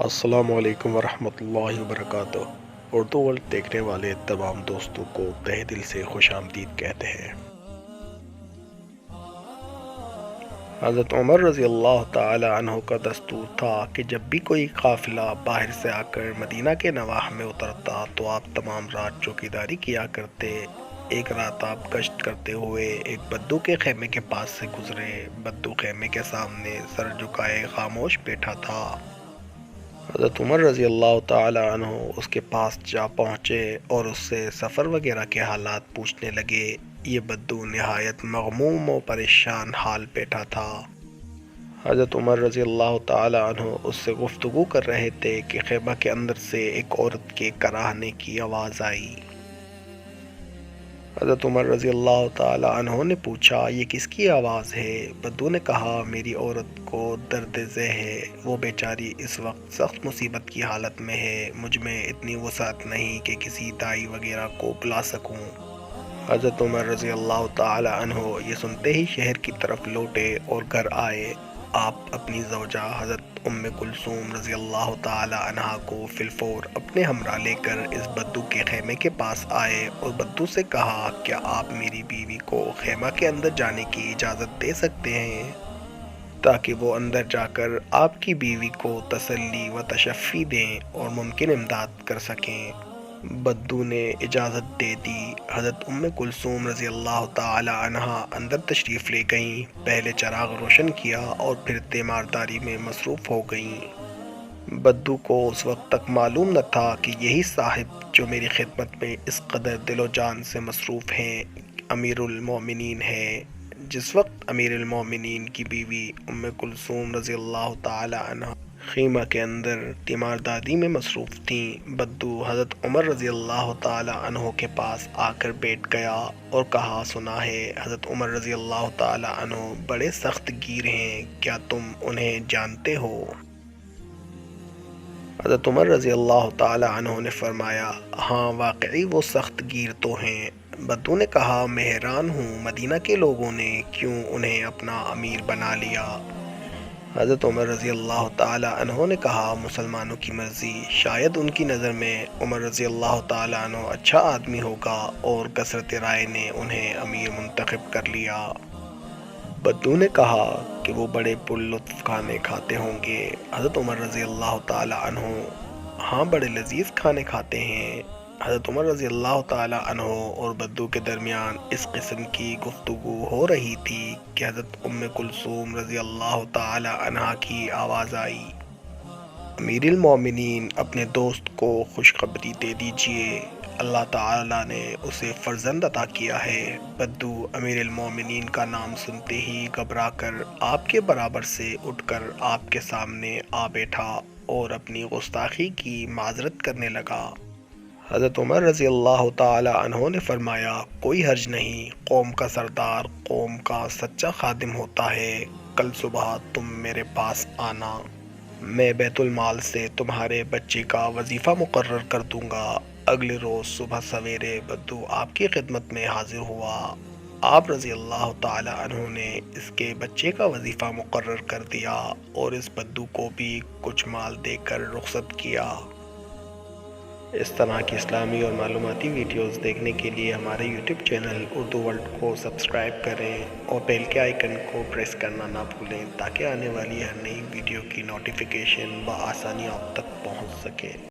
السلام علیکم ورحمۃ اللہ وبرکاتہ۔ اردو ورلڈ دیکھنے والے تمام دوستوں کو تہہ دل سے خوش آمدید کہتے ہیں۔ حضرت عمر رضی اللہ تعالی عنہ کا دستور تھا کہ جب بھی کوئی قافلہ باہر سے آ کر مدینہ کے نواح میں اترتا تو آپ تمام رات چوکیداری کیا کرتے۔ ایک رات آپ گشت کرتے ہوئے ایک بدو کے خیمے کے پاس سے گزرے۔ بدو خیمے کے سامنے سر جھکائے خاموش بیٹھا تھا۔ حضرت عمر رضی اللہ تعالی عنہ اس کے پاس جا پہنچے اور اس سے سفر وغیرہ کے حالات پوچھنے لگے۔ یہ بدو نہایت مغموم و پریشان حال بیٹھا تھا۔ حضرت عمر رضی اللہ تعالی عنہ اس سے گفتگو کر رہے تھے کہ خیمہ کے اندر سے ایک عورت کے کراہنے کی آواز آئی۔ حضرت عمر رضی اللہ تعالی عنہ نے پوچھا، یہ کس کی آواز ہے؟ بدو نے کہا، میری عورت کو درد ذہ ہے، وہ بیچاری اس وقت سخت مصیبت کی حالت میں ہے، مجھ میں اتنی وسعت نہیں کہ کسی دائی وغیرہ کو بلا سکوں۔ حضرت عمر رضی اللہ تعالی عنہ یہ سنتے ہی شہر کی طرف لوٹے اور گھر آئے۔ آپ اپنی زوجہ حضرت ام کلثوم رضی اللہ تعالی عنہا کو فی الفور اپنے ہمراہ لے کر اس بدو کے خیمے کے پاس آئے اور بدو سے کہا، کیا آپ میری بیوی کو خیمہ کے اندر جانے کی اجازت دے سکتے ہیں تاکہ وہ اندر جا کر آپ کی بیوی کو تسلی و تشفی دیں اور ممکن امداد کر سکیں؟ بدو نے اجازت دے دی۔ حضرت ام کلثوم رضی اللہ تعالی عنہا اندر تشریف لے گئیں، پہلے چراغ روشن کیا اور پھر تیمارداری میں مصروف ہو گئیں۔ بدو کو اس وقت تک معلوم نہ تھا کہ یہی صاحب جو میری خدمت میں اس قدر دل و جان سے مصروف ہیں امیر المومنین ہیں۔ جس وقت امیر المومنین کی بیوی ام کلثوم رضی اللہ تعالی عنہا خیمہ کے اندر تیمارداری میں مصروف تھیں، بدو حضرت عمر رضی اللہ تعالی عنہ کے پاس آ کر بیٹھ گیا اور کہا، سنا ہے حضرت عمر رضی اللہ تعالی عنہ بڑے سخت گیر ہیں، کیا تم انہیں جانتے ہو؟ حضرت عمر رضی اللہ تعالی عنہ نے فرمایا، ہاں واقعی وہ سخت گیر تو ہیں۔ بدو نے کہا، میں حیران ہوں مدینہ کے لوگوں نے کیوں انہیں اپنا امیر بنا لیا؟ حضرت عمر رضی اللہ تعالی عنہ نے کہا، مسلمانوں کی مرضی، شاید ان کی نظر میں عمر رضی اللہ تعالی عنہ اچھا آدمی ہوگا اور کثرت رائے نے انہیں امیر منتخب کر لیا۔ بدو نے کہا کہ وہ بڑے پر لطف کھانے کھاتے ہوں گے۔ حضرت عمر رضی اللہ تعالی عنہ، ہاں بڑے لذیذ کھانے کھاتے ہیں۔ حضرت عمر رضی اللہ تعالی عنہ اور بدو کے درمیان اس قسم کی گفتگو ہو رہی تھی کہ حضرت ام کلثوم رضی اللہ تعالی عنہا کی آواز آئی، امیر المومنین اپنے دوست کو خوشخبری دے دیجئے، اللہ تعالی نے اسے فرزند عطا کیا ہے۔ بدو امیر المومنین کا نام سنتے ہی گھبرا کر آپ کے برابر سے اٹھ کر آپ کے سامنے آ بیٹھا اور اپنی گستاخی کی معذرت کرنے لگا۔ حضرت عمر رضی اللہ تعالی عنہ نے فرمایا، کوئی حرج نہیں، قوم کا سردار قوم کا سچا خادم ہوتا ہے، کل صبح تم میرے پاس آنا، میں بیت المال سے تمہارے بچے کا وظیفہ مقرر کر دوں گا۔ اگلے روز صبح سویرے بدو آپ کی خدمت میں حاضر ہوا۔ آپ رضی اللہ تعالی عنہ نے اس کے بچے کا وظیفہ مقرر کر دیا اور اس بدو کو بھی کچھ مال دے کر رخصت کیا۔ اس طرح کی اسلامی اور معلوماتی ویڈیوز دیکھنے کے لیے ہمارے یوٹیوب چینل اردو ورلڈ کو سبسکرائب کریں اور بیل کے آئیکن کو پریس کرنا نہ بھولیں تاکہ آنے والی ہر نئی ویڈیو کی نوٹیفیکیشن بآسانی آپ تک پہنچ سکے۔